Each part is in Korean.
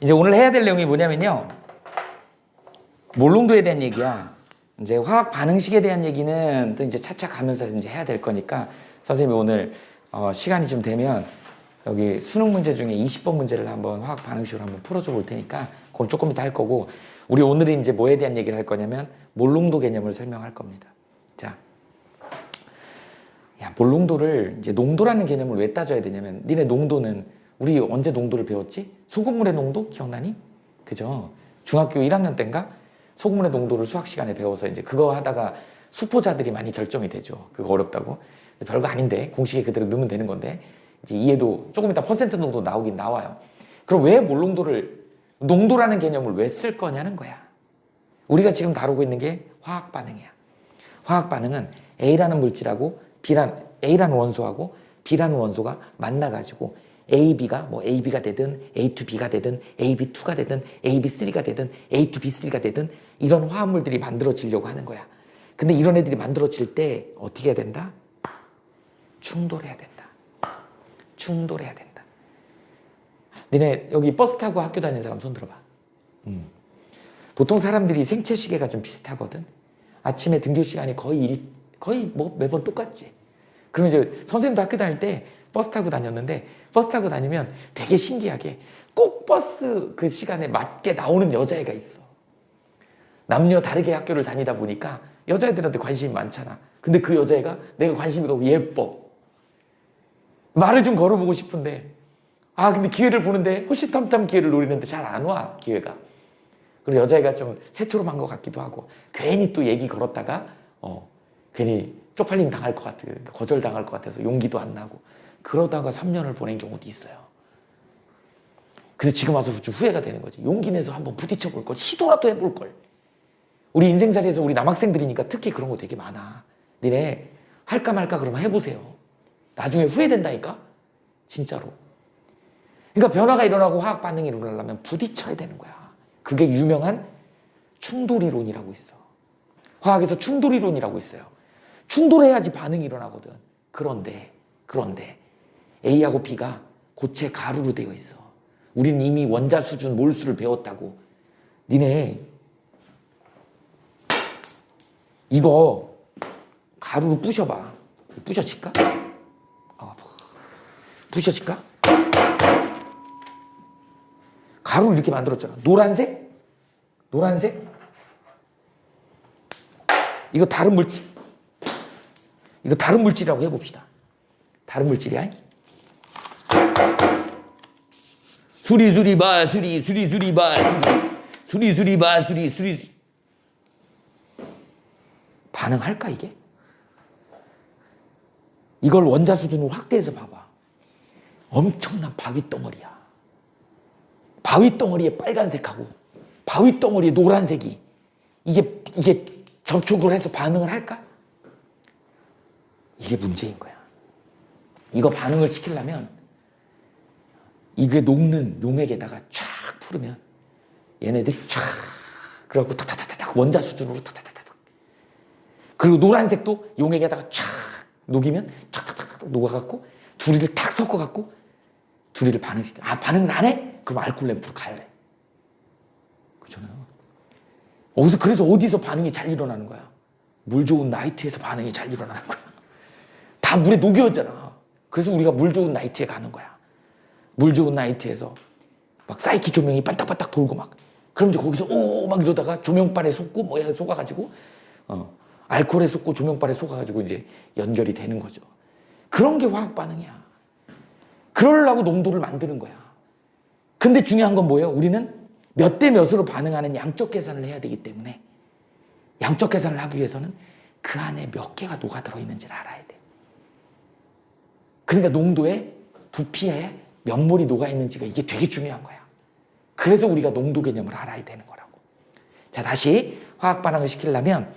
이제 오늘 해야 될 내용이 뭐냐면요. 몰롱도에 대한 얘기야. 이제 화학 반응식에 대한 얘기는 또 이제 차차 가면서 이제 해야 될 거니까 선생님이 오늘 시간이 좀 되면 여기 수능 문제 중에 20번 문제를 한번 화학 반응식으로 한번 풀어줘 볼 테니까 그건 조금 이따 할 거고, 우리 오늘은 이제 뭐에 대한 얘기를 할 거냐면 몰롱도 개념을 설명할 겁니다. 자, 야, 몰롱도를 이제 농도라는 개념을 왜 따져야 되냐면, 니네 농도는 우리 언제 농도를 배웠지? 소금물의 농도 기억나니? 그죠? 중학교 1학년 때인가? 소금물의 농도를 수학 시간에 배워서 이제 그거 하다가 수포자들이 많이 결정이 되죠. 그거 어렵다고. 별거 아닌데 공식에 그대로 넣으면 되는 건데, 이제 이해도 조금 이따 퍼센트 농도 나오긴 나와요. 그럼 왜 몰롱도를, 농도라는 개념을 왜 쓸 거냐는 거야. 우리가 지금 다루고 있는 게 화학 반응이야. 화학 반응은 A라는 물질하고 A라는 원소하고 B라는 원소가 만나가지고 AB가 뭐 AB가 되든 A2B가 되든 AB2가 되든 AB3가 되든 A2B3가 되든 이런 화합물들이 만들어지려고 하는 거야. 근데 이런 애들이 만들어질 때 어떻게 해야 된다? 충돌해야 된다. 충돌해야 된다. 너네 여기 버스 타고 학교 다니는 사람 손 들어봐. 보통 사람들이 생체 시계가 좀 비슷하거든. 아침에 등교 시간이 거의 뭐 매번 똑같지. 그러면 이제 선생님도 학교 다닐 때 버스 타고 다녔는데, 버스 타고 다니면 되게 신기하게 꼭 버스 그 시간에 맞게 나오는 여자애가 있어. 남녀 다르게 학교를 다니다 보니까 여자애들한테 관심이 많잖아. 근데 그 여자애가 내가 관심이 가고 예뻐. 말을 좀 걸어보고 싶은데, 근데 기회를 보는데 호시탐탐 기회를 노리는데 잘 안 와, 기회가. 그리고 여자애가 좀 새초롬한 것 같기도 하고, 괜히 또 얘기 걸었다가 괜히 쪽팔림 당할 것 같아, 거절당할 것 같아서 용기도 안 나고, 그러다가 3년을 보낸 경우도 있어요. 근데 지금 와서 좀 후회가 되는 거지. 용기 내서 한번 부딪혀 볼 걸, 시도라도 해볼 걸. 우리 인생살이에서 우리 남학생들이니까 특히 그런 거 되게 많아. 니네 할까 말까 그러면 해보세요. 나중에 후회된다니까? 진짜로. 그러니까 변화가 일어나고 화학 반응이 일어나려면 부딪혀야 되는 거야. 그게 유명한 충돌이론이라고 있어. 화학에서 충돌이론이라고 있어요. 충돌해야지 반응이 일어나거든. 그런데 A하고 B가 고체 가루로 되어 있어. 우린 이미 원자 수준 몰수를 배웠다고. 니네 이거 가루로 부셔봐. 부셔질까? 부셔질까? 가루를 이렇게 만들었잖아. 노란색? 이거 다른 물질이라고 해봅시다. 다른 물질이야. 수리 반응할까 이게? 이걸 원자 수준으로 확대해서 봐봐. 엄청난 바위 덩어리야. 바위 덩어리에 빨간색하고 바위 덩어리에 노란색이 이게 접촉을 해서 반응을 할까? 이게 문제인 거야. 이거 반응을 시키려면 이게 녹는 용액에다가 쫙 풀으면 얘네들이 쫙 그래갖고 탁탁탁탁 원자 수준으로 탁탁탁탁, 그리고 노란색도 용액에다가 쫙 녹이면 탁탁탁탁 녹아갖고 둘이를 탁 섞어갖고 둘이를 반응시켜. 반응을 안 해? 그럼 알코올 램프로 가열해. 그렇잖아요. 그래서 어디서 반응이 잘 일어나는 거야? 물 좋은 나이트에서 반응이 잘 일어나는 거야. 다 물에 녹여졌잖아. 그래서 우리가 물 좋은 나이트에 가는 거야. 물 좋은 나이트에서 막 사이키 조명이 반딱반딱 돌고 막, 그럼 이제 거기서 막 이러다가 조명빨에 속고 뭐야 속아가지고 알코올에 속고 조명빨에 속아가지고 이제 연결이 되는 거죠. 그런 게 화학 반응이야. 그러려고 농도를 만드는 거야. 근데 중요한 건 뭐예요? 우리는 몇 대 몇으로 반응하는 양적 계산을 해야 되기 때문에, 양적 계산을 하기 위해서는 그 안에 몇 개가 녹아들어 있는지를 알아야 돼. 그러니까 농도에 부피에 몇 몰이 녹아 있는지가 이게 되게 중요한 거야. 그래서 우리가 농도 개념을 알아야 되는 거라고. 자, 다시 화학 반응을 시키려면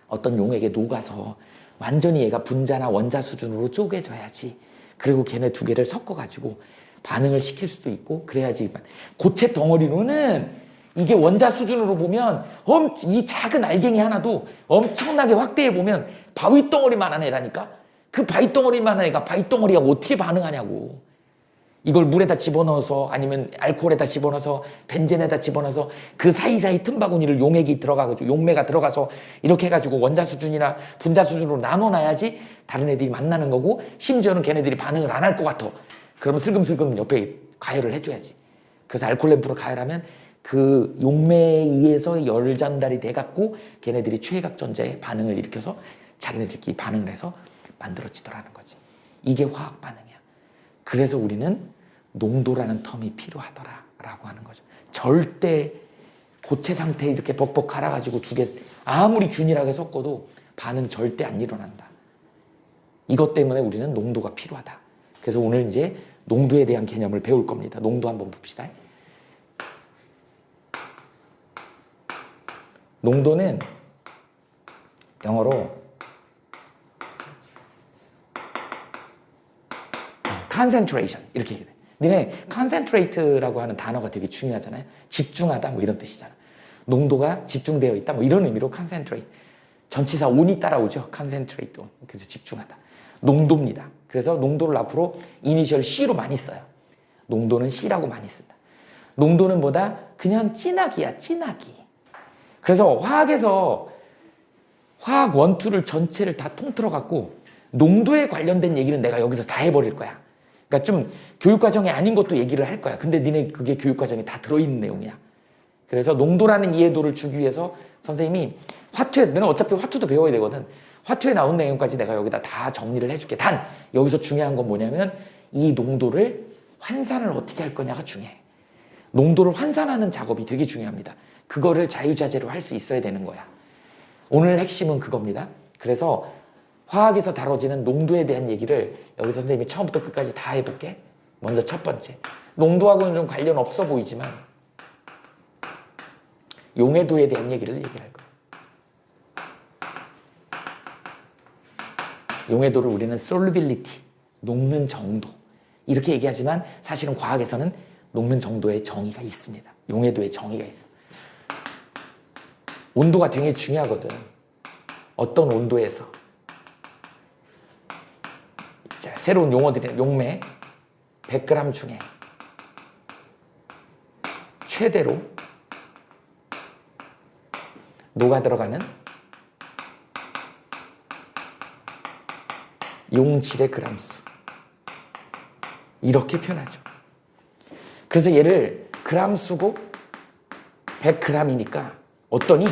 어떤 용액에 녹아서 완전히 얘가 분자나 원자 수준으로 쪼개져야지. 그리고 걔네 두 개를 섞어가지고 반응을 시킬 수도 있고 그래야지. 고체 덩어리로는 이게 원자 수준으로 보면 이 작은 알갱이 하나도 엄청나게 확대해 보면 바위 덩어리만한 애라니까. 그 바위 덩어리만한 애가 바위 덩어리하고 어떻게 반응하냐고. 이걸 물에다 집어넣어서 아니면 알코올에다 집어넣어서 벤젠에다 집어넣어서 그 사이사이 틈바구니를 용액이 들어가가지고 용매가 들어가서 이렇게 해가지고 원자 수준이나 분자 수준으로 나눠놔야지 다른 애들이 만나는 거고 심지어는 걔네들이 반응을 안 할 것 같아. 그러면 슬금슬금 옆에 가열을 해줘야지. 그래서 알코올 램프로 가열하면 그 용매에 의해서 열 전달이 돼갖고 걔네들이 최외각 전자의 반응을 일으켜서 자기네들끼리 반응을 해서 만들어지더라는 거지. 이게 화학 반응이야. 그래서 우리는 농도라는 텀이 필요하더라라고 하는 거죠. 절대 고체 상태에 이렇게 벅벅 갈아가지고 두 개 아무리 균일하게 섞어도 반응 절대 안 일어난다. 이것 때문에 우리는 농도가 필요하다. 그래서 오늘 이제 농도에 대한 개념을 배울 겁니다. 농도 한번 봅시다. 농도는 영어로 concentration 이렇게 얘기해. 니네 concentrate라고 하는 단어가 되게 중요하잖아요. 집중하다 뭐 이런 뜻이잖아. 농도가 집중되어 있다 뭐 이런 의미로 concentrate. 전치사 on이 따라오죠. concentrate on. 그래서 집중하다. 농도입니다. 그래서 농도를 앞으로 이니셜 C로 많이 써요. 농도는 C라고 많이 쓴다. 농도는 뭐다? 그냥 진하기야, 진하기. 그래서 화학에서 화학 원투를 전체를 다 통틀어 갖고 농도에 관련된 얘기는 내가 여기서 다 해버릴 거야. 그러니까 좀 교육과정이 아닌 것도 얘기를 할 거야. 근데 니네 그게 교육과정에 다 들어있는 내용이야. 그래서 농도라는 이해도를 주기 위해서 선생님이 화투에, 너는 어차피 화투도 배워야 되거든. 화투에 나온 내용까지 내가 여기다 다 정리를 해줄게. 단 여기서 중요한 건 뭐냐면 이 농도를 환산을 어떻게 할 거냐가 중요해. 농도를 환산하는 작업이 되게 중요합니다. 그거를 자유자재로 할 수 있어야 되는 거야. 오늘 핵심은 그겁니다. 그래서 화학에서 다뤄지는 농도에 대한 얘기를 여기서 선생님이 처음부터 끝까지 다 해볼게. 먼저 첫 번째. 농도하고는 좀 관련 없어 보이지만 용해도에 대한 얘기를 할 거예요. 용해도를 우리는 solubility, 녹는 정도 이렇게 얘기하지만 사실은 과학에서는 녹는 정도의 정의가 있습니다. 용해도의 정의가 있어. 온도가 되게 중요하거든. 어떤 온도에서. 자, 새로운 용어들이 용매 100g 중에 최대로 녹아 들어가는 용질의 그람수 이렇게 표현하죠. 그래서 얘를 그람수고 100g이니까 어떠니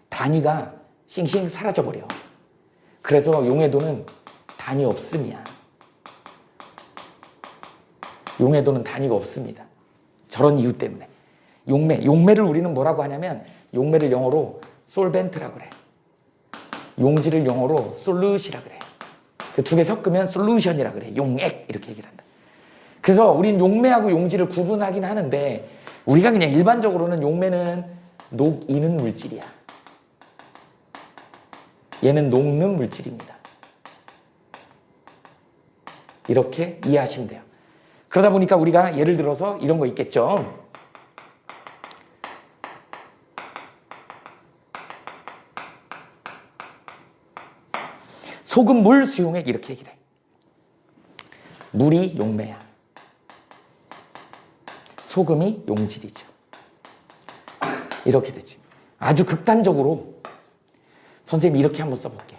단위가 싱싱 사라져버려. 그래서 용해도는 단위 없음이야. 용해도는 단위가 없습니다. 저런 이유 때문에. 용매를 우리는 뭐라고 하냐면 용매를 영어로 솔벤트라고 그래. 용질을 영어로 솔루시라 그래. 그 두 개 섞으면 솔루션이라 그래. 용액 이렇게 얘기를 한다. 그래서 우린 용매하고 용질을 구분하긴 하는데 우리가 그냥 일반적으로는 용매는 녹이는 물질이야. 얘는 녹는 물질입니다. 이렇게 이해하시면 돼요. 그러다 보니까 우리가 예를 들어서 이런 거 있겠죠. 소금, 물, 수용액 이렇게 얘기를 해. 물이 용매야. 소금이 용질이죠. 이렇게 되지. 아주 극단적으로 선생님이 이렇게 한번 써볼게.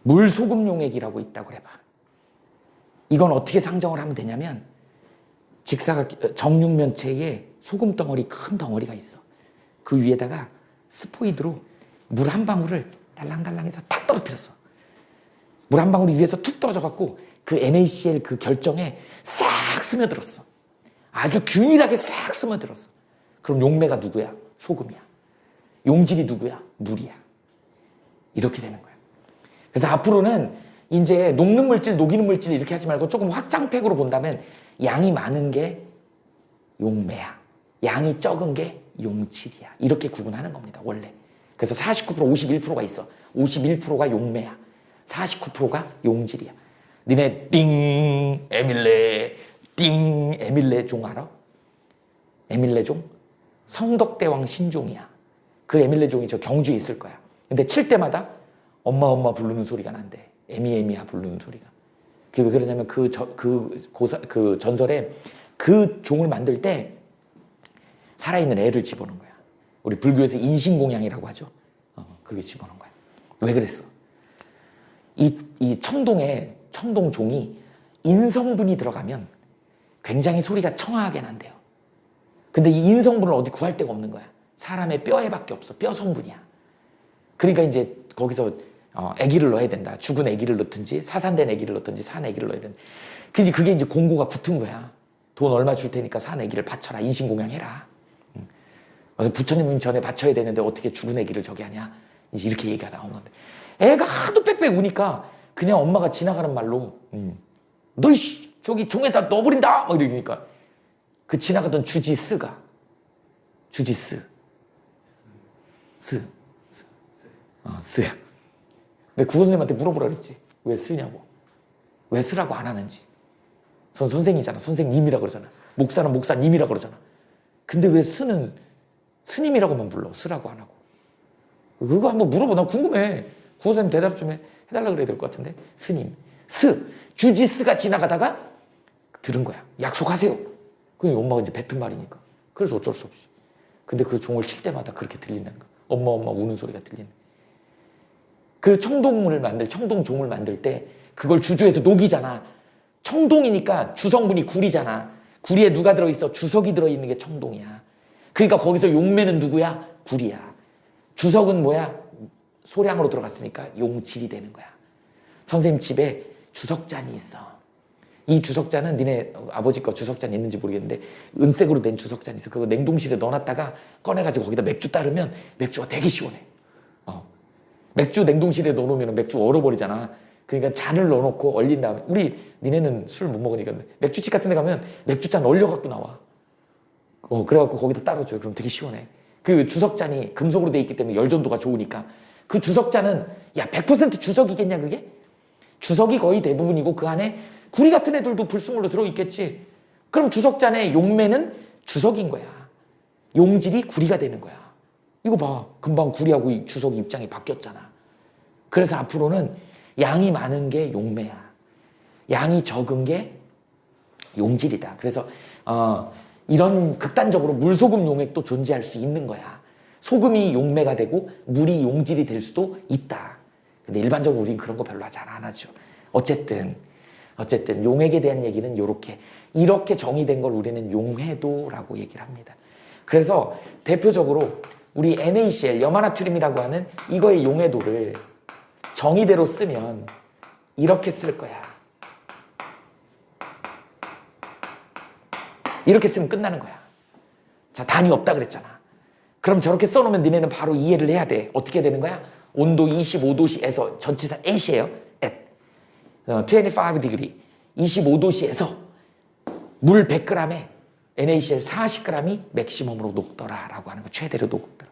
물, 소금 용액이라고 있다고 해봐. 이건 어떻게 상정을 하면 되냐면 정육면체에 소금 덩어리, 큰 덩어리가 있어. 그 위에다가 스포이드로 물 한 방울을 달랑달랑해서 탁 떨어뜨렸어. 물 한 방울이 위에서 툭 떨어져갖고 그 NaCl 그 결정에 싹 스며들었어. 아주 균일하게 싹 스며들었어. 그럼 용매가 누구야? 소금이야. 용질이 누구야? 물이야. 이렇게 되는 거야. 그래서 앞으로는 이제 녹는 물질, 녹이는 물질 이렇게 하지 말고 조금 확장팩으로 본다면 양이 많은 게 용매야. 양이 적은 게 용질이야. 이렇게 구분하는 겁니다. 원래. 그래서 49%, 51%가 있어. 51%가 용매야. 49%가 용질이야. 니네 띵 에밀레 띵 에밀레 종 알아? 에밀레 종? 성덕대왕 신종이야. 그 에밀레 종이 저 경주에 있을 거야. 근데 칠 때마다 엄마 엄마 부르는 소리가 난대. 에미에미야 부르는 소리가. 그게 왜 그러냐면 그 전설에 그 종을 만들 때 살아있는 애를 집어넣은 거야. 우리 불교에서 인신공양이라고 하죠. 그렇게 집어넣은 거야. 왜 그랬어? 이 청동 종이 인성분이 들어가면 굉장히 소리가 청아하게 난대요. 근데 이 인성분을 어디 구할 데가 없는 거야. 사람의 뼈에밖에 없어. 뼈 성분이야. 그러니까 이제 거기서 아기를 넣어야 된다. 죽은 아기를 넣든지 사산된 아기를 넣든지 산 아기를 넣어야 된다. 그게 이제 공고가 붙은 거야. 돈 얼마 줄 테니까 산 아기를 바쳐라. 인신공양해라. 그래서 부처님 전에 바쳐야 되는데 어떻게 죽은 아기를 저기 하냐. 이제 이렇게 얘기가 나온 건데. 애가 하도 빽빽 우니까 그냥 엄마가 지나가는 말로 너 이씨 저기 종에다 넣어버린다. 막 이러니까 그 지나가던 주지스가 스. 근데 국어 선생님한테 물어보라 그랬지. 왜 쓰냐고. 왜 쓰라고 안 하는지. 선생이잖아. 선생님이라 그러잖아. 목사는 목사님이라 그러잖아. 근데 왜 쓰는 스님이라고만 불러. 쓰라고 안 하고. 그거 한번 물어보. 나 궁금해. 국어 선생님 대답 좀 해달라 그래야 될 것 같은데. 스님. 주지스가 지나가다가 들은 거야. 약속하세요. 그게 엄마가 이제 뱉은 말이니까. 그래서 어쩔 수 없이. 근데 그 종을 칠 때마다 그렇게 들린다는 거야. 엄마 우는 소리가 들리는. 그 청동종을 만들 때 그걸 주조해서 녹이잖아. 청동이니까 주성분이 구리잖아. 구리에 누가 들어있어? 주석이 들어있는 게 청동이야. 그러니까 거기서 용매는 누구야? 구리야. 주석은 뭐야? 소량으로 들어갔으니까 용질이 되는 거야. 선생님 집에 주석잔이 있어. 이 주석잔은 니네 아버지 거 주석잔 있는지 모르겠는데 은색으로 된 주석잔이 있어. 그거 냉동실에 넣어놨다가 꺼내가지고 거기다 맥주 따르면 맥주가 되게 시원해. 맥주 냉동실에 넣어놓으면 맥주 얼어버리잖아. 그러니까 잔을 넣어놓고 얼린 다음에 니네는 술 못 먹으니까 맥주집 같은 데 가면 맥주잔 얼려갖고 나와. 그래갖고 거기다 따라줘요. 그럼 되게 시원해. 그 주석잔이 금속으로 돼 있기 때문에 열전도가 좋으니까 그 주석잔은 100% 주석이겠냐 그게? 주석이 거의 대부분이고 그 안에 구리 같은 애들도 불순물로 들어있겠지. 그럼 주석잔의 용매는 주석인 거야. 용질이 구리가 되는 거야. 이거 봐. 금방 구리하고 이 주석이 입장이 바뀌었잖아. 그래서 앞으로는 양이 많은 게 용매야. 양이 적은 게 용질이다. 그래서 이런 극단적으로 물소금 용액도 존재할 수 있는 거야. 소금이 용매가 되고 물이 용질이 될 수도 있다. 근데 일반적으로 우린 그런 거 별로 잘 안 하죠. 어쨌든 용액에 대한 얘기는 이렇게 정의된 걸 우리는 용해도라고 얘기를 합니다. 그래서 대표적으로 우리 NaCl, 염화나트륨이라고 하는 이거의 용해도를 정의대로 쓰면 이렇게 쓸 거야. 이렇게 쓰면 끝나는 거야. 자, 단위 없다 그랬잖아. 그럼 저렇게 써놓으면 니네는 바로 이해를 해야 돼. 어떻게 되는 거야? 온도 25도씨에서 전치사 at이에요. at 25 25도씨에서 물 100g에 NaCl 40g이 맥시멈으로 녹더라라고 하는 거. 최대로 녹더라.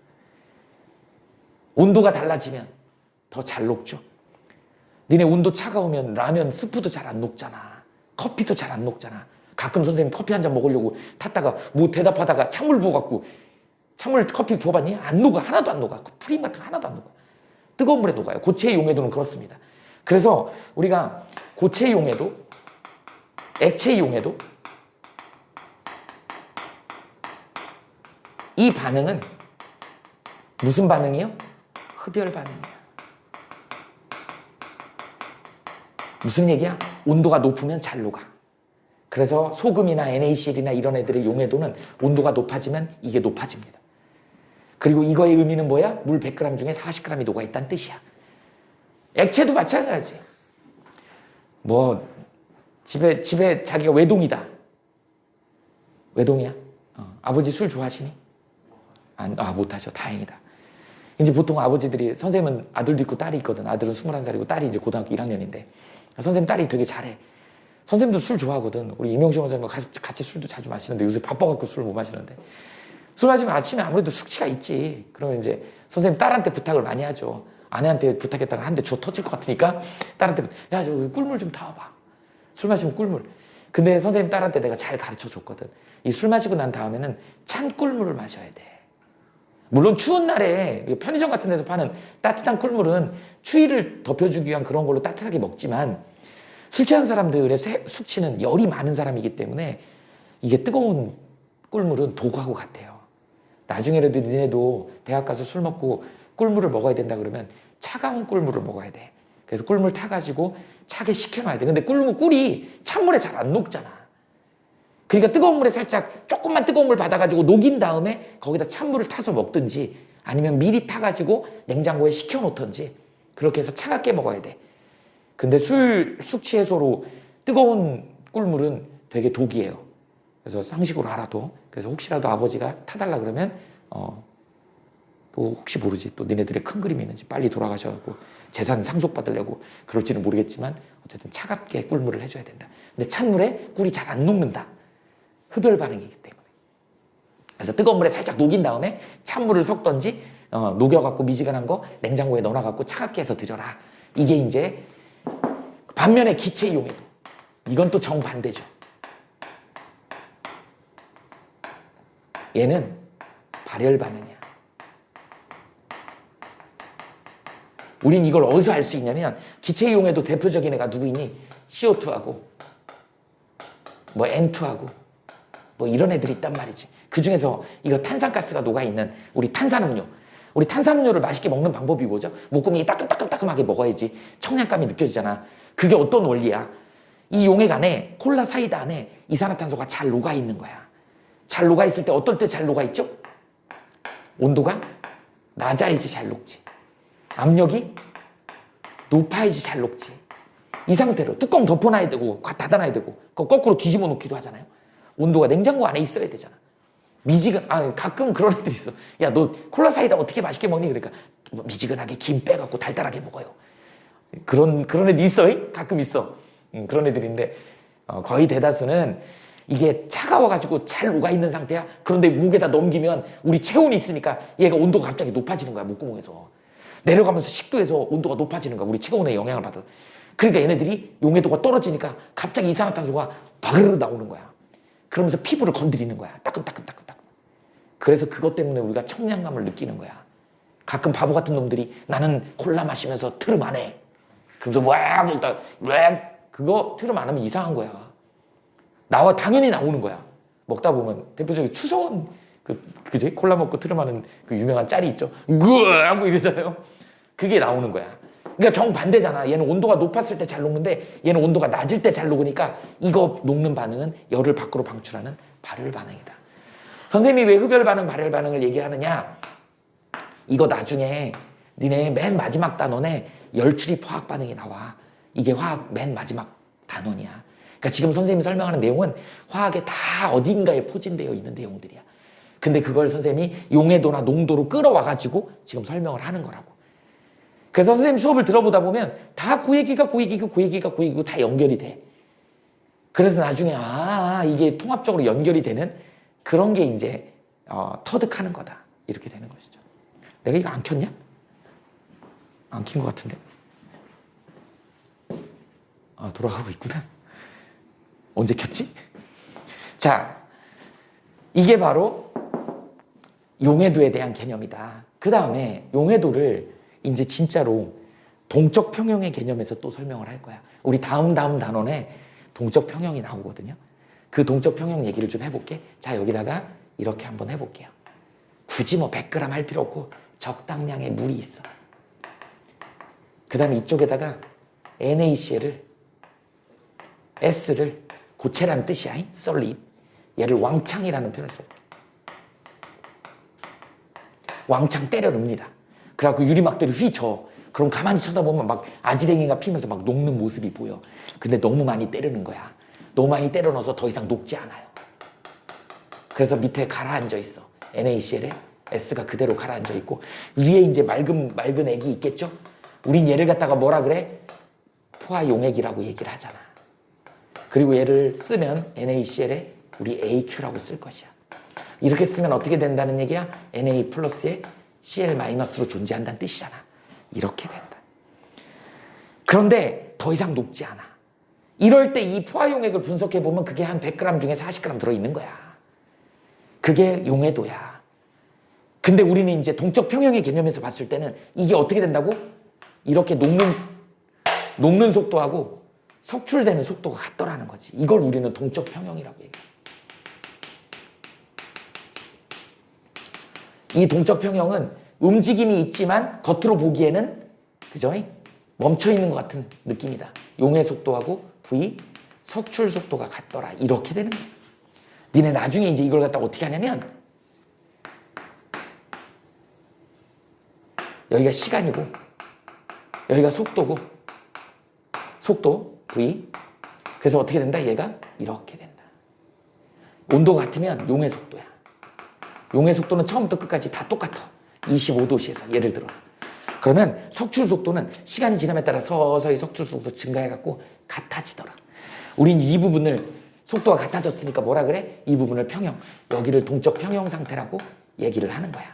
온도가 달라지면 더 잘 녹죠. 니네 온도 차가우면 라면 스프도 잘 안 녹잖아. 커피도 잘 안 녹잖아. 가끔 선생님 커피 한 잔 먹으려고 탔다가 뭐 대답하다가 찬물 부어갖고 찬물 커피 부어봤니? 안 녹아. 하나도 안 녹아. 프림 같은 거 하나도 안 녹아. 뜨거운 물에 녹아요. 고체 용해도는 그렇습니다. 그래서 우리가 고체 용해도, 액체 용해도 이 반응은 무슨 반응이요? 흡열 반응이야. 무슨 얘기야? 온도가 높으면 잘 녹아. 그래서 소금이나 NaCl이나 이런 애들의 용해도는 온도가 높아지면 이게 높아집니다. 그리고 이거의 의미는 뭐야? 물 100g 중에 40g이 녹아있다는 뜻이야. 액체도 마찬가지. 집에 자기가 외동이다. 외동이야? 아버지 술 좋아하시니? 못하셔. 다행이다. 이제 보통 아버지들이, 선생님은 아들도 있고 딸이 있거든. 아들은 21살이고 딸이 이제 고등학교 1학년인데 선생님 딸이 되게 잘해. 선생님도 술 좋아하거든. 우리 임용식 원장님과 같이 술도 자주 마시는데 요새 바빠갖고 술 못 마시는데 술 마시면 아침에 아무래도 숙취가 있지. 그러면 이제 선생님 딸한테 부탁을 많이 하죠. 아내한테 부탁했다가 한 대 줘 터질 것 같으니까 딸한테 야, 저 꿀물 좀 타와봐. 술 마시면 꿀물. 근데 선생님 딸한테 내가 잘 가르쳐 줬거든. 이 술 마시고 난 다음에는 찬 꿀물을 마셔야 돼. 물론 추운 날에 편의점 같은 데서 파는 따뜻한 꿀물은 추위를 덮여주기 위한 그런 걸로 따뜻하게 먹지만 술 취한 사람들의 숙취는 열이 많은 사람이기 때문에 이게 뜨거운 꿀물은 독하고 같아요. 나중에라도 니네도 대학 가서 술 먹고 꿀물을 먹어야 된다 그러면 차가운 꿀물을 먹어야 돼. 그래서 꿀물 타가지고 차게 식혀놔야 돼. 근데 꿀이 찬물에 잘 안 녹잖아. 그러니까 뜨거운 물에 살짝 조금만 뜨거운 물 받아가지고 녹인 다음에 거기다 찬물을 타서 먹든지 아니면 미리 타가지고 냉장고에 식혀놓든지 그렇게 해서 차갑게 먹어야 돼. 근데 숙취 해소로 뜨거운 꿀물은 되게 독이에요. 그래서 상식으로 알아도. 그래서 혹시라도 아버지가 타달라 그러면 또 혹시 모르지. 또 니네들의 큰 그림이 있는지 빨리 돌아가셔갖고 재산 상속받으려고 그럴지는 모르겠지만 어쨌든 차갑게 꿀물을 해줘야 된다. 근데 찬물에 꿀이 잘 안 녹는다. 흡열 반응이기 때문에. 그래서 뜨거운 물에 살짝 녹인 다음에 찬물을 섞던지 녹여갖고 미지근한 거 냉장고에 넣어놔갖고 차갑게 해서 드려라. 이게 이제 반면에 기체 이용해도 이건 또 정반대죠. 얘는 발열 반응이야. 우린 이걸 어디서 알 수 있냐면 기체 이용해도 대표적인 애가 누구 있니? CO2하고 뭐 N2하고 뭐 이런 애들이 있단 말이지. 그중에서 이거 탄산가스가 녹아있는 우리 탄산음료. 우리 탄산음료를 맛있게 먹는 방법이 뭐죠? 목구멍이 따끔따끔따끔하게 먹어야지 청량감이 느껴지잖아. 그게 어떤 원리야? 이 용액 안에 콜라 사이다 안에 이산화탄소가 잘 녹아있는 거야. 잘 녹아있을 때 어떨 때 잘 녹아있죠? 온도가 낮아야지 잘 녹지. 압력이 높아야지 잘 녹지. 이 상태로 뚜껑 덮어놔야 되고 닫아놔야 되고 그거 거꾸로 뒤집어 놓기도 하잖아요. 온도가 냉장고 안에 있어야 되잖아. 가끔 그런 애들 있어. 야, 너 콜라 사이다 어떻게 맛있게 먹니? 그러니까 미지근하게 김 빼갖고 달달하게 먹어요. 그런 애들 있어. 가끔 있어. 그런 애들인데 거의 대다수는 이게 차가워가지고 잘 녹아있는 상태야. 그런데 목에다 넘기면 우리 체온이 있으니까 얘가 온도가 갑자기 높아지는 거야. 목구멍에서. 내려가면서 식도에서 온도가 높아지는 거야. 우리 체온에 영향을 받아. 그러니까 얘네들이 용해도가 떨어지니까 갑자기 이산화탄소가 바르르 나오는 거야. 그러면서 피부를 건드리는 거야. 따끔따끔따끔따끔. 그래서 그것 때문에 우리가 청량감을 느끼는 거야. 가끔 바보 같은 놈들이 나는 콜라 마시면서 트름 안 해. 그러면서 와 먹다 그거 트름 안 하면 이상한 거야. 나와 당연히 나오는 거야. 먹다 보면 대표적인 추성훈 그지? 콜라 먹고 트름하는 그 유명한 짤이 있죠. 으아 하고 이러잖아요. 그게 나오는 거야. 그러니까 정반대잖아. 얘는 온도가 높았을 때 잘 녹는데 얘는 온도가 낮을 때 잘 녹으니까 이거 녹는 반응은 열을 밖으로 방출하는 발열 반응이다. 선생님이 왜 흡열 반응, 발열 반응을 얘기하느냐? 이거 나중에 니네 맨 마지막 단원에 열출입 화학 반응이 나와. 이게 화학 맨 마지막 단원이야. 그러니까 지금 선생님이 설명하는 내용은 화학에 다 어딘가에 포진되어 있는 내용들이야. 근데 그걸 선생님이 용해도나 농도로 끌어와가지고 지금 설명을 하는 거라고. 그래서 선생님 수업을 들어보다 보면 다 그 얘기가 다 연결이 돼. 그래서 나중에 이게 통합적으로 연결이 되는 그런 게 이제 터득하는 거다. 이렇게 되는 것이죠. 내가 이거 안 켰냐? 안 킨 것 같은데. 돌아가고 있구나. 언제 켰지? 자, 이게 바로 용해도에 대한 개념이다. 그 다음에 용해도를 이제 진짜로 동적 평형의 개념에서 또 설명을 할 거야. 우리 다음 단원에 동적 평형이 나오거든요. 그 동적 평형 얘기를 좀 해볼게. 자, 여기다가 이렇게 한번 해볼게요. 굳이 뭐 100g 할 필요 없고 적당량의 물이 있어. 그 다음에 이쪽에다가 NaCl을 S를 고체라는 뜻이야. solid. 얘를 왕창이라는 표현을 써. 왕창 때려 넣습니다. 그래갖고 유리막대를 휘저. 그럼 가만히 쳐다보면 막 아지랭이가 피면서 막 녹는 모습이 보여. 근데 너무 많이 때리는 거야. 너무 많이 때려 넣어서 더 이상 녹지 않아요. 그래서 밑에 가라앉아 있어. NaCl에 S가 그대로 가라앉아 있고 위에 이제 맑은 액이 있겠죠? 우린 얘를 갖다가 뭐라 그래? 포화용액이라고 얘기를 하잖아. 그리고 얘를 쓰면 NaCl에 우리 AQ라고 쓸 것이야. 이렇게 쓰면 어떻게 된다는 얘기야? Na 플러스에 Cl 마이너스로 존재한다는 뜻이잖아. 이렇게 된다. 그런데 더 이상 녹지 않아. 이럴 때 이 포화용액을 분석해보면 그게 한 100g 중에 40g 들어있는 거야. 그게 용해도야. 근데 우리는 이제 동적 평형의 개념에서 봤을 때는 이게 어떻게 된다고? 이렇게 녹는 속도하고 석출되는 속도가 같더라는 거지. 이걸 우리는 동적 평형이라고 얘기해. 이 동적 평형은 움직임이 있지만 겉으로 보기에는 그죠? 멈춰 있는 것 같은 느낌이다. 용해 속도하고 V 석출 속도가 같더라. 이렇게 되는 거야. 니네 나중에 이제 이걸 갖다가 어떻게 하냐면 여기가 시간이고 여기가 속도고 속도 V 그래서 어떻게 된다? 얘가 이렇게 된다. 온도가 같으면 용해 속도야. 용해 속도는 처음부터 끝까지 다 똑같아. 25도씨에서 예를 들어서. 그러면 석출 속도는 시간이 지남에 따라 서서히 석출 속도 증가해갖고 같아지더라. 우린 이 부분을 속도가 같아졌으니까 뭐라 그래? 이 부분을 평형, 여기를 동적 평형 상태라고 얘기를 하는 거야.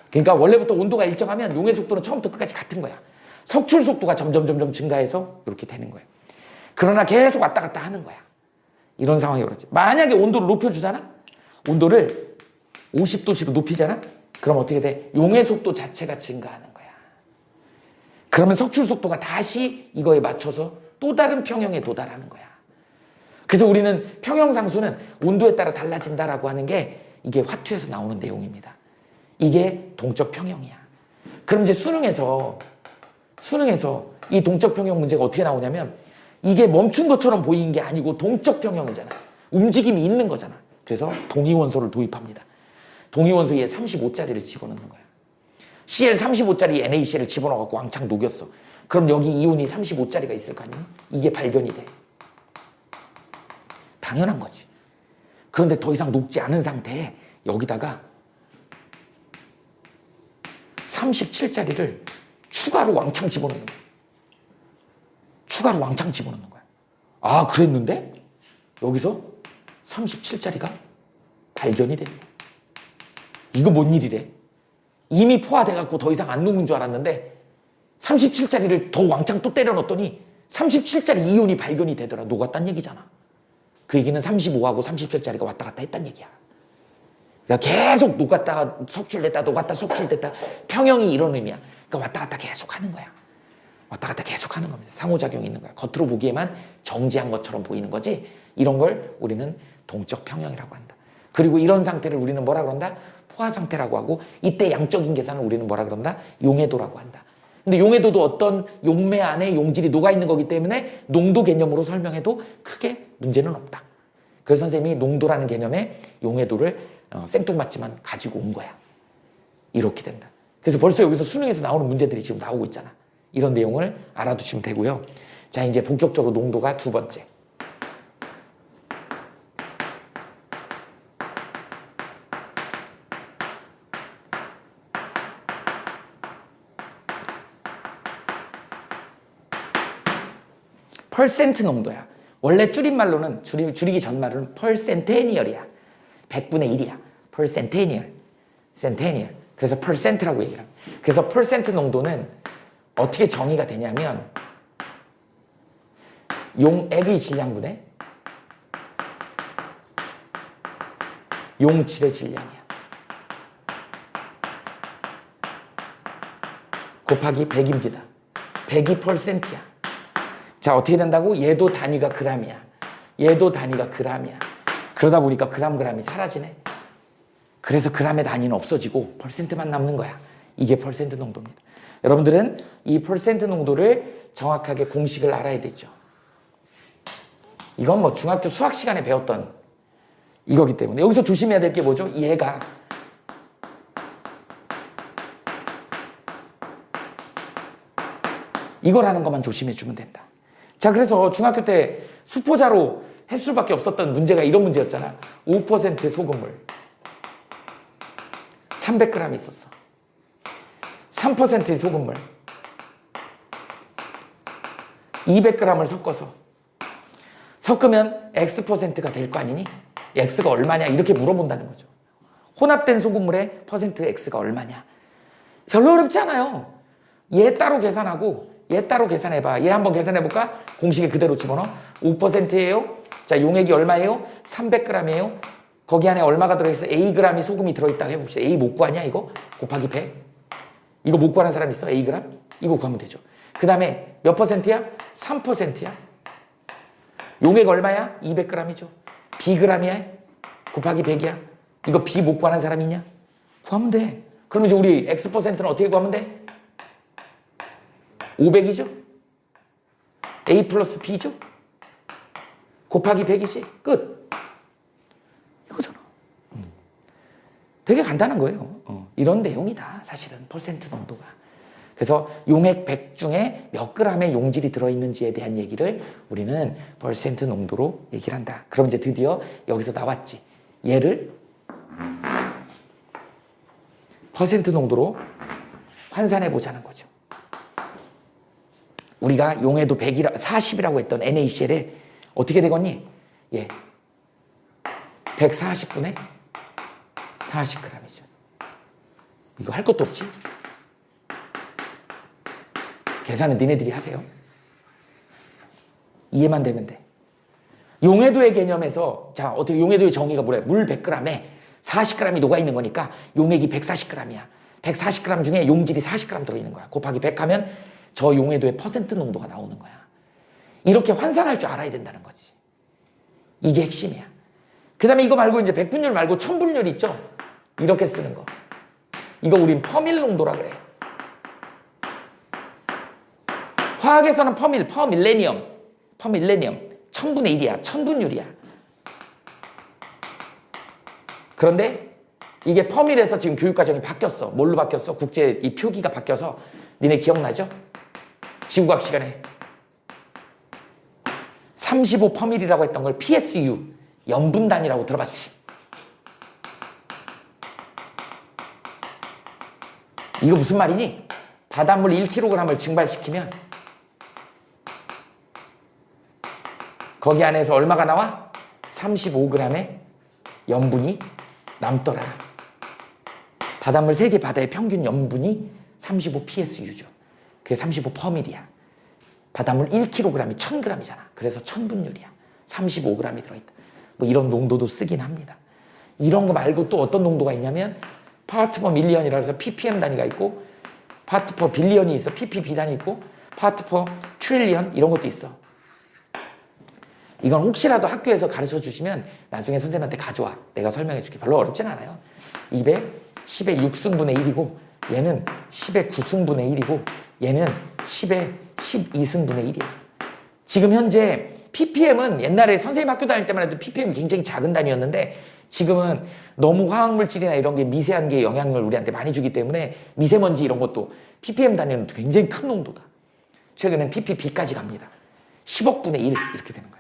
그러니까 원래부터 온도가 일정하면 용해 속도는 처음부터 끝까지 같은 거야. 석출 속도가 점점 증가해서 이렇게 되는 거야. 그러나 계속 왔다 갔다 하는 거야. 이런 상황이 그렇지. 만약에 온도를 높여주잖아? 온도를 50도씨로 높이잖아? 그럼 어떻게 돼? 용해 속도 자체가 증가하는 거야. 그러면 석출 속도가 다시 이거에 맞춰서 또 다른 평형에 도달하는 거야. 그래서 우리는 평형상수는 온도에 따라 달라진다라고 하는 게 이게 화투에서 나오는 내용입니다. 이게 동적 평형이야. 그럼 이제 수능에서 이 동적 평형 문제가 어떻게 나오냐면 이게 멈춘 것처럼 보이는 게 아니고 동적 평형이잖아. 움직임이 있는 거잖아. 그래서 동위원소를 도입합니다. 동위원소에 35짜리를 집어넣는 거야. Cl35짜리 NaCl을 집어넣어갖고 왕창 녹였어. 그럼 여기 이온이 35짜리가 있을 거 아니에요? 이게 발견이 돼. 당연한 거지. 그런데 더 이상 녹지 않은 상태에 여기다가 37짜리를 추가로 왕창 집어넣는 거야. 추가로 왕창 집어넣는 거야. 아, 그랬는데 여기서 37짜리가 발견이 되는 거야. 이거 뭔 일이래? 이미 포화돼갖고 더 이상 안 녹는 줄 알았는데 37짜리를 더 왕창 또 때려 넣었더니 37짜리 이온이 발견이 되더라. 녹았단 얘기잖아. 그 얘기는 35하고 37짜리가 왔다 갔다 했단 얘기야. 그러니까 계속 녹았다가 석출됐다 녹았다 석출됐다 평형이 이런 의미야. 그러니까 왔다 갔다 계속 하는 거야. 왔다 갔다 계속 하는 겁니다. 상호작용이 있는 거야. 겉으로 보기에만 정지한 것처럼 보이는 거지. 이런 걸 우리는 동적 평형이라고 한다. 그리고 이런 상태를 우리는 뭐라 그런다? 포화 상태라고 하고 이때 양적인 계산을 우리는 뭐라 그런다? 용해도라고 한다. 근데 용해도도 어떤 용매 안에 용질이 녹아있는 거기 때문에 농도 개념으로 설명해도 크게 문제는 없다. 그래서 선생님이 농도라는 개념에 용해도를 생뚱맞지만 가지고 온 거야. 이렇게 된다. 그래서 벌써 여기서 수능에서 나오는 문제들이 지금 나오고 있잖아. 이런 내용을 알아두시면 되고요. 자, 이제 본격적으로 농도가 두 번째. 퍼센트 농도야. 원래 줄임말로는 줄이기 전 말로는 퍼센테니얼이야. 100분의 1이야. 퍼센테니얼. 센테니얼. 그래서 퍼센트라고 얘기를 합니다. 그래서 퍼센트 농도는 어떻게 정의가 되냐면 용액의 질량분의 용질의 질량이야. 곱하기 100입니다. 100이 퍼센트야. 자, 어떻게 된다고? 얘도 단위가 그람이야. 얘도 단위가 그람이야. 그러다 보니까 그람이 사라지네. 그래서 그람의 단위는 없어지고 퍼센트만 남는 거야. 이게 퍼센트 농도입니다. 여러분들은 이 퍼센트 농도를 정확하게 공식을 알아야 되죠. 이건 뭐 중학교 수학 시간에 배웠던 이거기 때문에 여기서 조심해야 될 게 뭐죠? 얘가 이거라는 것만 조심해 주면 된다. 자, 그래서 중학교 때 수포자로 횟수밖에 없었던 문제가 이런 문제였잖아. 5%의 소금물 300g 있었어. 3%의 소금물 200g을 섞어서 섞으면 X%가 될 거 아니니? X가 얼마냐? 이렇게 물어본다는 거죠. 혼합된 소금물의 퍼센트 X가 얼마냐? 별로 어렵지 않아요. 얘 따로 계산하고 얘 따로 계산해봐. 얘 한번 계산해볼까? 공식에 그대로 집어넣어. 5%예요. 자, 용액이 얼마예요? 300g이에요. 거기 안에 얼마가 들어있어? Ag이 소금이 들어있다고 해봅시다. A 못 구하냐 이거? 곱하기 100. 이거 못 구하는 사람 있어? Ag? 이거 구하면 되죠. 그 다음에 몇 퍼센트야? 3%야. 용액 얼마야? 200g이죠. Bg이야? 곱하기 100이야. 이거 B 못 구하는 사람 있냐? 구하면 돼. 그러면 이제 우리 X%는 어떻게 구하면 돼? 500이죠? A 플러스 B죠? 곱하기 100이지? 끝. 이거잖아. 되게 간단한 거예요. 이런 내용이다. 사실은 퍼센트 농도가. 그래서 용액 100 중에 몇 g의 용질이 들어있는지에 대한 얘기를 우리는 퍼센트 농도로 얘기를 한다. 그럼 이제 드디어 여기서 나왔지. 얘를 퍼센트 농도로 환산해 보자는 거죠. 우리가 용해도 40이라고 했던 NaCl에 어떻게 되겠니? 예, 140분의 40g이죠. 이거 할 것도 없지. 계산은 니네들이 하세요. 이해만 되면 돼. 용해도의 개념에서 자 어떻게 용해도의 정의가 뭐래? 물 100g에 40g이 녹아있는 거니까 용액이 140g이야. 140g 중에 용질이 40g 들어있는 거야. 곱하기 100 하면 저 용해도의 퍼센트 농도가 나오는 거야. 이렇게 환산할 줄 알아야 된다는 거지. 이게 핵심이야. 그 다음에 이거 말고 이제 백분율 말고 천분율 있죠? 이렇게 쓰는 거. 이거 우린 퍼밀 농도라 그래. 화학에서는 퍼밀레니엄. 천분의 1이야. 천분율이야. 그런데 이게 퍼밀에서 지금 교육과정이 바뀌었어. 뭘로 바뀌었어? 국제 이 표기가 바뀌어서 니네 기억나죠? 지구과학 시간에 35퍼밀이라고 했던 걸 PSU, 염분단위라고 들어봤지? 이거 무슨 말이니? 바닷물 1kg을 증발시키면 거기 안에서 얼마가 나와? 35g의 염분이 남더라. 바닷물 세계 바다의 평균 염분이 35psu죠. 그게 35퍼밀이야. 바닷물 1kg이 1000g이잖아. 그래서 천분율이야. 35g이 들어있다. 뭐 이런 농도도 쓰긴 합니다. 이런 거 말고 또 어떤 농도가 있냐면 파트 퍼 밀리언이라 해서 ppm 단위가 있고 파트 퍼 빌리언이 있어. ppb 단위 있고 파트 퍼 트릴리언 이런 것도 있어. 이건 혹시라도 학교에서 가르쳐 주시면 나중에 선생님한테 가져와. 내가 설명해 줄게. 별로 어렵진 않아요. 200, 10의 6승분의 1이고 얘는 10의 9승분의 1이고 얘는 10의 12승분의 1이야. 지금 현재 ppm은 옛날에 선생님 학교 다닐 때만 해도 ppm이 굉장히 작은 단위였는데 지금은 너무 화학물질이나 이런 게 미세한 게 영향을 우리한테 많이 주기 때문에 미세먼지 이런 것도 ppm 단위는 굉장히 큰 농도다. 최근엔 ppb까지 갑니다. 10억분의 1 이렇게 되는 거예요.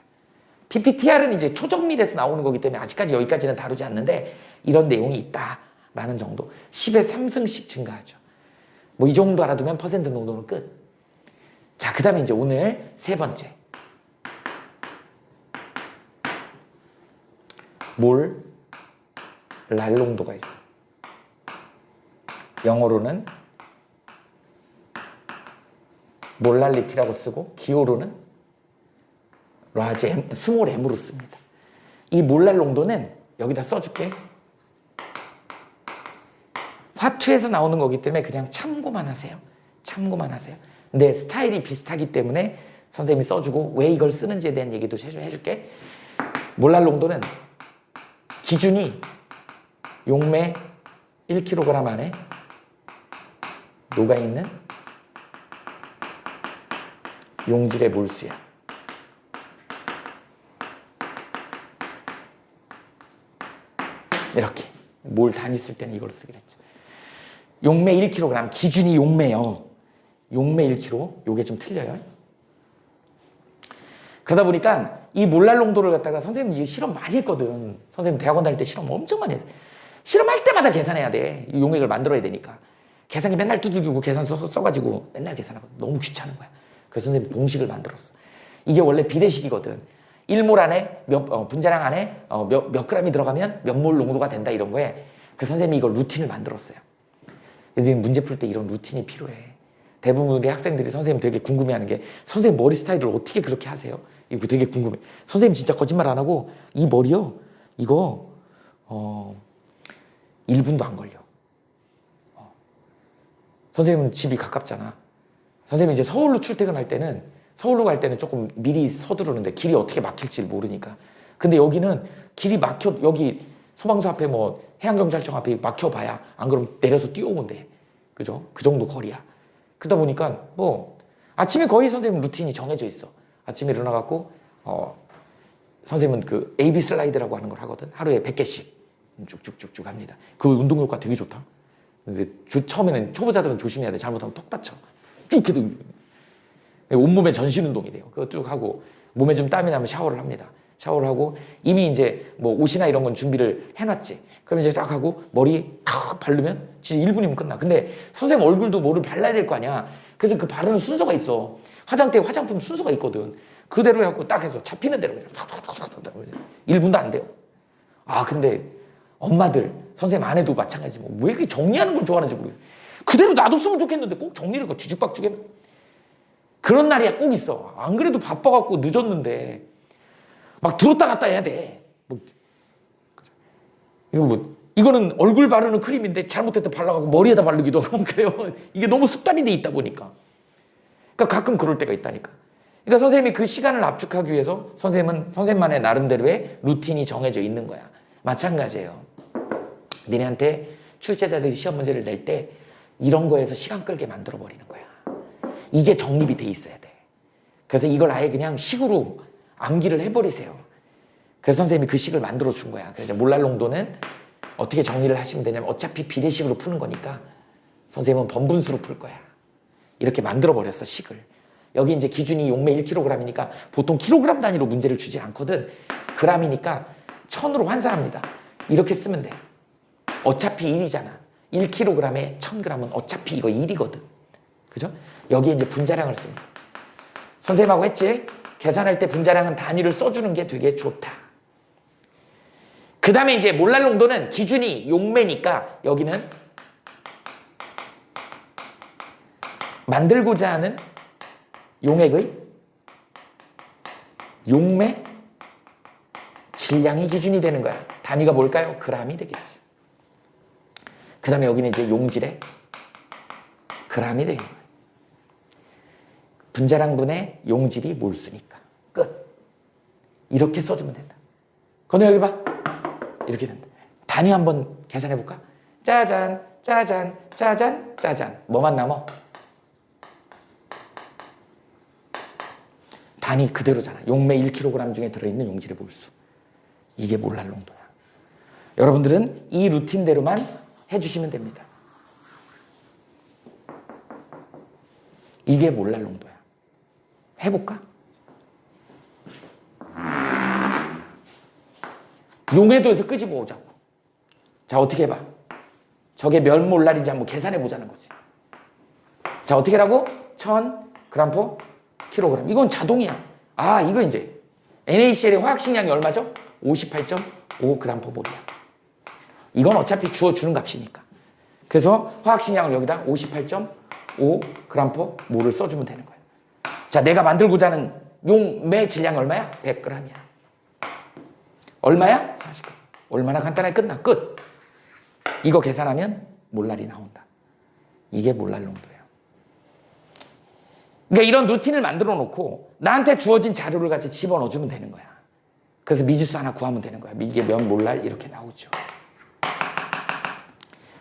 pptr은 이제 초정밀에서 나오는 거기 때문에 아직까지 여기까지는 다루지 않는데 이런 내용이 있다라는 정도. 10의 3승씩 증가하죠. 뭐 이 정도 알아두면 퍼센트 농도는 끝. 자, 그 다음에 이제 오늘 세 번째. 몰 랄 농도가 있어. 영어로는 몰랄리티라고 쓰고 기호로는 스몰 m으로 씁니다. 이 몰랄 농도는 여기다 써줄게. 화투에서 나오는 거기 때문에 그냥 참고만 하세요. 참고만 하세요. 근데 스타일이 비슷하기 때문에 선생님이 써주고 왜 이걸 쓰는지에 대한 얘기도 해줄게. 몰랄 농도는 기준이 용매 1kg 안에 녹아있는 용질의 몰수야. 이렇게 몰 단위 쓸 때는 이걸로 쓰기로 했죠. 용매 1kg 기준이 용매요. 용매 1kg 요게 좀 틀려요. 그러다 보니까 이 몰랄 농도를 갖다가 선생님 실험 많이 했거든. 선생님 대학원 다닐 때 실험 엄청 많이 했어요. 실험할 때마다 계산해야 돼. 이 용액을 만들어야 되니까. 계산기 맨날 두들기고 계산 써가지고 맨날 계산하거든. 너무 귀찮은 거야. 그래서 선생님 공식을 만들었어. 이게 원래 비례식이거든. 1몰 안에 분자량 안에 몇 g이 들어가면 몇 몰 농도가 된다 이런 거에 그 선생님이 이걸 루틴을 만들었어요. 근데 문제 풀 때 이런 루틴이 필요해. 대부분의 학생들이 선생님 되게 궁금해하는 게 선생님 머리 스타일을 어떻게 그렇게 하세요? 이거 되게 궁금해. 선생님 진짜 거짓말 안 하고 이 머리요. 이거 1분도 안 걸려. 선생님은 집이 가깝잖아. 선생님이 이제 서울로 출퇴근할 때는, 서울로 갈 때는 조금 미리 서두르는데 길이 어떻게 막힐지 모르니까. 근데 여기는 길이 막혀, 여기 소방서 앞에 뭐 해양경찰청 앞에 막혀봐야 안 그러면 내려서 뛰어오면 돼. 그죠? 그 정도 거리야. 그러다 보니까 뭐 아침에 거의 선생님 루틴이 정해져 있어. 아침에 일어나갖고 선생님은 그 AB 슬라이드라고 하는 걸 하거든. 하루에 100개씩 쭉쭉쭉쭉 합니다. 그 운동 효과 되게 좋다. 근데 처음에는 초보자들은 조심해야 돼. 잘못하면 턱 다쳐. 쭉 해도 온몸에 전신 운동이 돼요. 그거 쭉 하고 몸에 좀 땀이 나면 샤워를 합니다. 샤워를 하고 이미 이제 뭐 옷이나 이런 건 준비를 해놨지. 그럼 이제 딱 하고 머리 탁 바르면 진짜 1분이면 끝나. 근데 선생님 얼굴도 뭐를 발라야 될 거 아니야. 그래서 그 바르는 순서가 있어. 화장대 화장품 순서가 있거든. 그대로 해갖고 딱 해서 잡히는 대로 그냥 탁탁탁탁 1분도 안 돼요. 아 근데 엄마들 선생님 아내도 마찬가지지 뭐 왜 이렇게 정리하는 걸 좋아하는지 모르겠어. 그대로 놔뒀으면 좋겠는데 꼭 정리를 뒤죽박죽에 그런 날이야 꼭 있어. 안 그래도 바빠갖고 늦었는데 막 들었다 놨다 해야 돼. 이거는 얼굴 바르는 크림인데 잘못했다 발라가고 머리에다 바르기도 하고 그래요. 이게 너무 습관이 돼 있다 보니까. 그러니까 가끔 그럴 때가 있다니까. 그러니까 선생님이 그 시간을 압축하기 위해서 선생님은 선생님만의 나름대로의 루틴이 정해져 있는 거야. 마찬가지예요. 니네한테 출제자들이 시험 문제를 낼 때 이런 거에서 시간 끌게 만들어 버리는 거야. 이게 정립이 돼 있어야 돼. 그래서 이걸 아예 그냥 식으로 암기를 해버리세요. 그래서 선생님이 그 식을 만들어 준 거야. 그래서 몰랄농도는 어떻게 정리를 하시면 되냐면 어차피 비례식으로 푸는 거니까 선생님은 번분수로 풀 거야. 이렇게 만들어 버렸어, 식을. 여기 이제 기준이 용매 1kg이니까 보통 킬로그램 단위로 문제를 주지 않거든. g이니까 1000으로 환산합니다. 이렇게 쓰면 돼. 어차피 1이잖아. 1kg에 1000g은 어차피 이거 1이거든. 그죠? 여기에 이제 분자량을 씁니다. 선생님하고 했지? 계산할 때 분자량은 단위를 써주는 게 되게 좋다. 그 다음에 이제 몰랄 농도는 기준이 용매니까 여기는 만들고자 하는 용액의 용매 질량이 기준이 되는 거야. 단위가 뭘까요? g이 되겠지. 그 다음에 여기는 이제 용질의 g이 되는 거야. 분자량분의 용질이 몰수니까. 끝. 이렇게 써주면 된다. 건우 여기 봐. 이렇게 된다. 단위 한번 계산해 볼까? 짜잔, 짜잔, 짜잔, 짜잔. 뭐만 남아? 단위 그대로잖아. 용매 1kg 중에 들어있는 용질의 몰수. 이게 몰랄 농도야. 여러분들은 이 루틴대로만 해주시면 됩니다. 이게 몰랄 농도야. 해볼까? 용해도에서 끄집어 오자고. 자, 어떻게 해봐? 저게 몇 몰랄인지 한번 계산해 보자는 거지. 자, 어떻게 하라고? 1000g/kg. 이건 자동이야. 아, 이거 이제 NaCl의 화학식량이 얼마죠? 58.5g/몰이야. 이건 어차피 주어주는 값이니까. 그래서 화학식량을 여기다 58.5g/몰을 써주면 되는 거야. 자, 내가 만들고자 하는 용매 질량 얼마야? 100g이야. 얼마야? 40g. 얼마나 간단하게 끝나. 끝. 이거 계산하면 몰랄이 나온다. 이게 몰랄 농도예요. 그러니까 이런 루틴을 만들어 놓고 나한테 주어진 자료를 같이 집어넣어주면 되는 거야. 그래서 미지수 하나 구하면 되는 거야. 이게 몇 몰랄 이렇게 나오죠.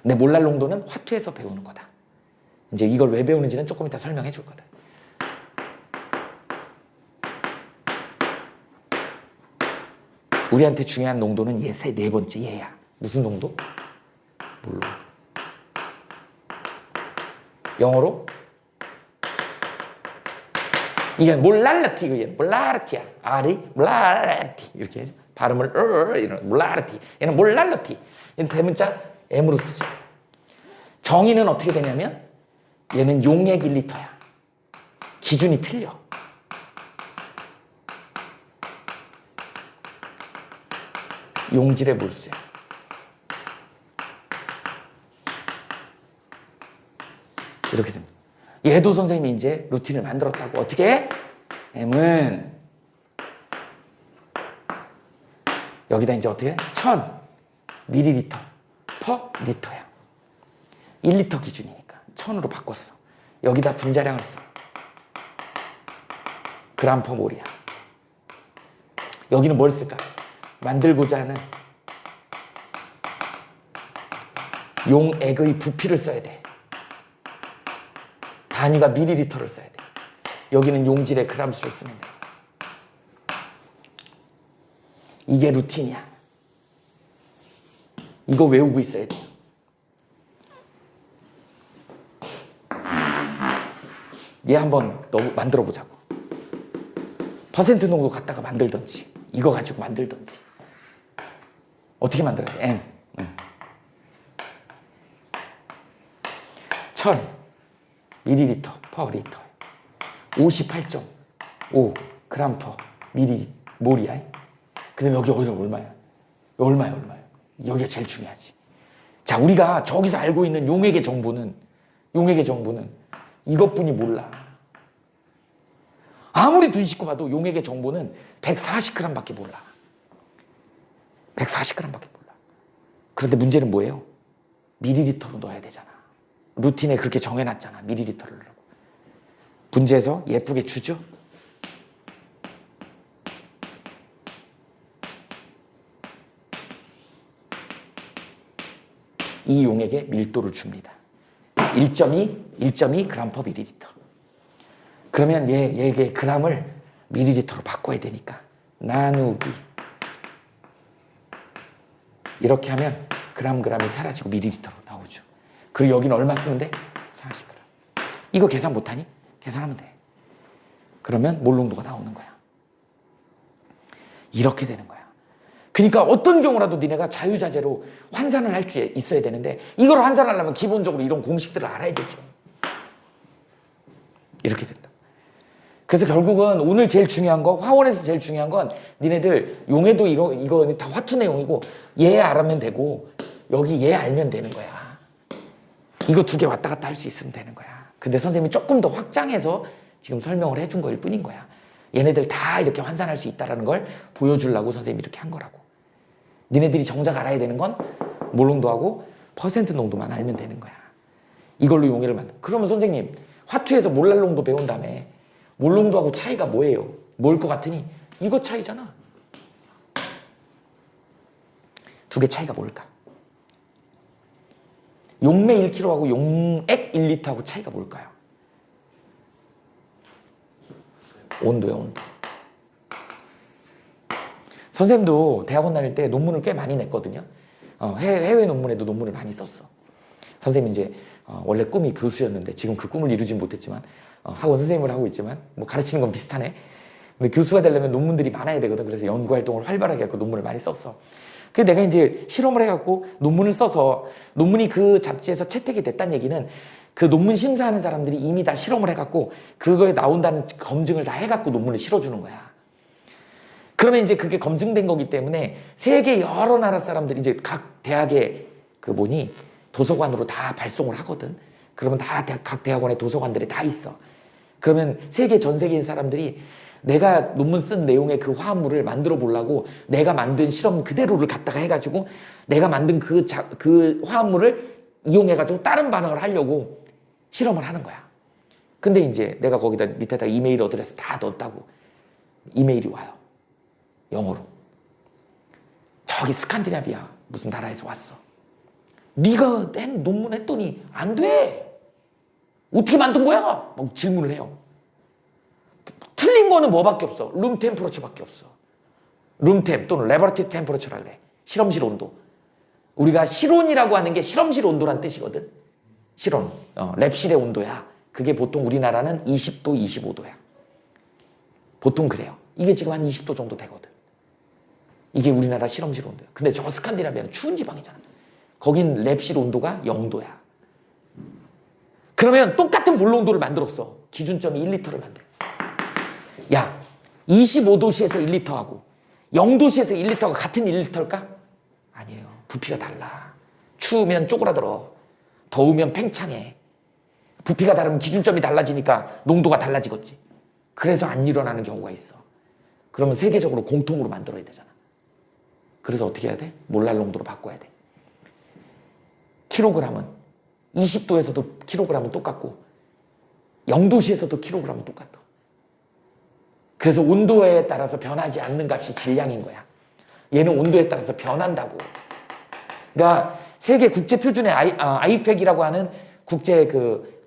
근데 몰랄 농도는 화투에서 배우는 거다. 이제 이걸 왜 배우는지는 조금 이따 설명해 줄 거다. 우리한테 중요한 농도는 네 번째 얘야. 무슨 농도? 몰라. 영어로? 이게 몰랄라티, 이거 몰라르티야. R이 몰라르티 이렇게 해서 발음을 이런 몰라르티. 얘는 몰랄라티. 얘는 대문자 M으로 쓰죠. 정의는 어떻게 되냐면 얘는 용액 1리터야. 기준이 틀려. 용질의 몰수야. 이렇게 됩니다. 얘도 선생님이 이제 루틴을 만들었다고. 어떻게 해? M은 여기다 이제 어떻게 해? 1000 밀리리터 퍼 리터야. 1리터 기준이니까 1000으로 바꿨어. 여기다 분자량을 써. 그람 퍼 몰이야. 여기는 뭘 쓸까? 만들고자 하는 용액의 부피를 써야 돼. 단위가 밀리리터를 써야 돼. 여기는 용질의 그람수를 쓰면 돼. 이게 루틴이야. 이거 외우고 있어야 돼. 얘 한번 만들어 보자고. 퍼센트 농도 갖다가 만들던지 이거 가지고 만들던지. 어떻게 만들어야 돼? M 1000 밀리리터 퍼 리터 58.5 그람 퍼 밀리 몰이야. 그 다음에 여기 얼마야? 얼마야? 여기가 제일 중요하지. 자, 우리가 저기서 알고 있는 용액의 정보는 이것뿐이 몰라. 아무리 돈 씻고 봐도 용액의 정보는 140g밖에 몰라. 140g밖에 몰라. 그런데 문제는 뭐예요? 밀리리터로 넣어야 되잖아. 루틴에 그렇게 정해놨잖아. 밀리리터를 넣고. 문제에서 예쁘게 주죠? 이 용액에 밀도를 줍니다. 1.2 그람 퍼 밀리리터. 그러면 얘의 그람을 밀리리터로 바꿔야 되니까 나누기. 이렇게 하면 그람이 사라지고 밀리리터로 나오죠. 그리고 여기는 얼마 쓰면 돼? 40g. 이거 계산 못하니? 계산하면 돼. 그러면 몰 농도가 나오는 거야. 이렇게 되는 거야. 그러니까 어떤 경우라도 니네가 자유자재로 환산을 할 수 있어야 되는데 이걸 환산하려면 기본적으로 이런 공식들을 알아야 되죠. 이렇게 된다. 그래서 결국은 오늘 제일 중요한 거, 화원에서 제일 중요한 건 니네들 용해도 이거 다 화투 내용이고 얘 알면 되고 여기 얘 알면 되는 거야. 이거 두 개 왔다 갔다 할 수 있으면 되는 거야. 근데 선생님이 조금 더 확장해서 지금 설명을 해준 거일 뿐인 거야. 얘네들 다 이렇게 환산할 수 있다는 걸 보여주려고 선생님이 이렇게 한 거라고. 니네들이 정작 알아야 되는 건 몰 농도하고 퍼센트 농도만 알면 되는 거야. 이걸로 용해를 만든. 그러면 선생님 화투에서 몰랄 농도 배운 다음에 몰 농도하고 차이가 뭐예요? 뭘 것 같으니? 이거 차이잖아. 두 개 차이가 뭘까? 용매 1kg하고 용액 1리터하고 차이가 뭘까요? 온도야, 온도. 선생님도 대학원 다닐 때 논문을 꽤 많이 냈거든요. 해외 논문에도 논문을 많이 썼어. 선생님이 이제 원래 꿈이 교수였는데 지금 그 꿈을 이루진 못했지만 학원 선생님을 하고 있지만 뭐 가르치는 건 비슷하네. 근데 교수가 되려면 논문들이 많아야 되거든. 그래서 연구 활동을 활발하게 하고 논문을 많이 썼어. 그래서 내가 이제 실험을 해갖고 논문을 써서 논문이 그 잡지에서 채택이 됐다는 얘기는 그 논문 심사하는 사람들이 이미 다 실험을 해갖고 그거에 나온다는 검증을 다 해갖고 논문을 실어주는 거야. 그러면 이제 그게 검증된 거기 때문에 세계 여러 나라 사람들이 이제 각 대학의 도서관으로 다 발송을 하거든. 그러면 다 각 대학원의 도서관들에 다 있어. 그러면 전 세계의 사람들이 내가 논문 쓴 내용의 그 화합물을 만들어 보려고 내가 만든 실험 그대로를 갖다가 해가지고 내가 만든 그 화합물을 이용해가지고 다른 반응을 하려고 실험을 하는 거야. 근데 이제 내가 거기다 밑에다 이메일 어드레스 다 넣었다고 이메일이 와요. 영어로. 저기 스칸디나비아 무슨 나라에서 왔어. 네가 낸 논문 했더니 안 돼. 어떻게 만든 거야? 막 질문을 해요. 틀린 거는 뭐밖에 없어. 룸 템퍼러처밖에 없어. 룸템 또는 레버러티 템퍼러처라 그래. 실험실 온도. 우리가 실온이라고 하는 게 실험실 온도란 뜻이거든. 실온. 랩실의 온도야. 그게 보통 우리나라는 20도, 25도야. 보통 그래요. 이게 지금 한 20도 정도 되거든. 이게 우리나라 실험실 온도야. 근데 저 스칸디나비아는 추운 지방이잖아. 거긴 랩실 온도가 0도야. 그러면 똑같은 몰 농도를 만들었어. 기준점이 1리터를 만들었어. 야, 25도씨에서 1리터하고 0도씨에서 1리터가 같은 1리터일까? 아니에요. 부피가 달라. 추우면 쪼그라들어. 더우면 팽창해. 부피가 다르면 기준점이 달라지니까 농도가 달라지겠지. 그래서 안 일어나는 경우가 있어. 그러면 세계적으로 공통으로 만들어야 되잖아. 그래서 어떻게 해야 돼? 몰랄 농도로 바꿔야 돼. 킬로그램은 20도에서도 킬로그램은 똑같고 0도씨에서도 킬로그램은 똑같아. 그래서 온도에 따라서 변하지 않는 값이 질량인 거야. 얘는 온도에 따라서 변한다고. 그러니까 세계 국제 표준의 아이팩이라고 하는 국제 그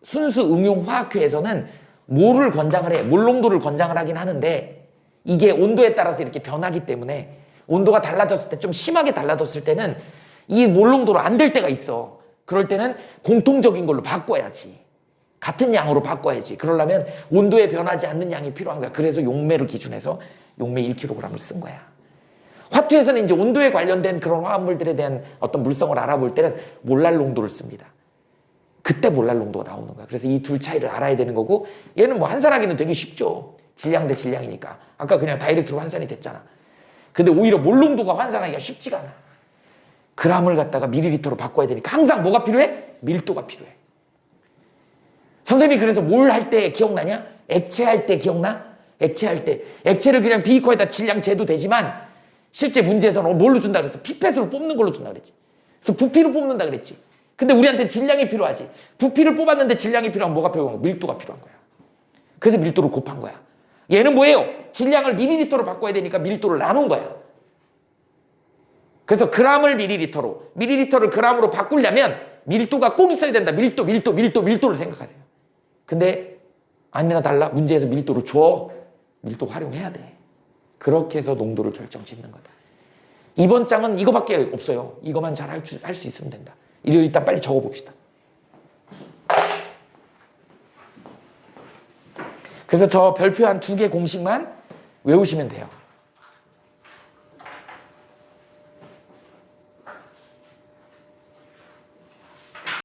순수 응용 화학회에서는 몰을 권장을 해. 몰 농도를 권장을 하긴 하는데 이게 온도에 따라서 이렇게 변하기 때문에 온도가 달라졌을 때 좀 심하게 달라졌을 때는 이 몰 농도로 안 될 때가 있어. 그럴 때는 공통적인 걸로 바꿔야지. 같은 양으로 바꿔야지. 그러려면 온도에 변하지 않는 양이 필요한 거야. 그래서 용매를 기준해서 용매 1kg을 쓴 거야. 화투에서는 이제 온도에 관련된 그런 화합물들에 대한 어떤 물성을 알아볼 때는 몰랄 농도를 씁니다. 그때 몰랄 농도가 나오는 거야. 그래서 이 둘 차이를 알아야 되는 거고 얘는 뭐 환산하기는 되게 쉽죠. 질량 대 질량이니까. 아까 그냥 다이렉트로 환산이 됐잖아. 근데 오히려 몰 농도가 환산하기가 쉽지가 않아. 그람을 갖다가 밀리리터로 바꿔야 되니까 항상 뭐가 필요해? 밀도가 필요해. 선생님이 그래서 뭘 할 때 기억나냐? 액체할 때 기억나? 액체할 때. 액체를 그냥 비커에다 질량 재도 되지만 실제 문제에서는 뭘로 준다 그랬어? 피펫으로 뽑는 걸로 준다 그랬지. 그래서 부피로 뽑는다 그랬지. 근데 우리한테 질량이 필요하지. 부피를 뽑았는데 질량이 필요하면 뭐가 필요한 거야? 밀도가 필요한 거야. 그래서 밀도를 곱한 거야. 얘는 뭐예요? 질량을 밀리리터로 바꿔야 되니까 밀도를 나눈 거야. 그래서 그람을 밀리리터로, 밀리리터를 그람으로 바꾸려면 밀도가 꼭 있어야 된다. 밀도를 생각하세요. 근데 아니나 달라. 문제에서 밀도를 줘. 밀도 활용해야 돼. 그렇게 해서 농도를 결정 짓는 거다. 이번 장은 이거밖에 없어요. 이거만 잘 할 수 있으면 된다. 이거 일단 빨리 적어봅시다. 그래서 저 별표 한 2개 공식만 외우시면 돼요.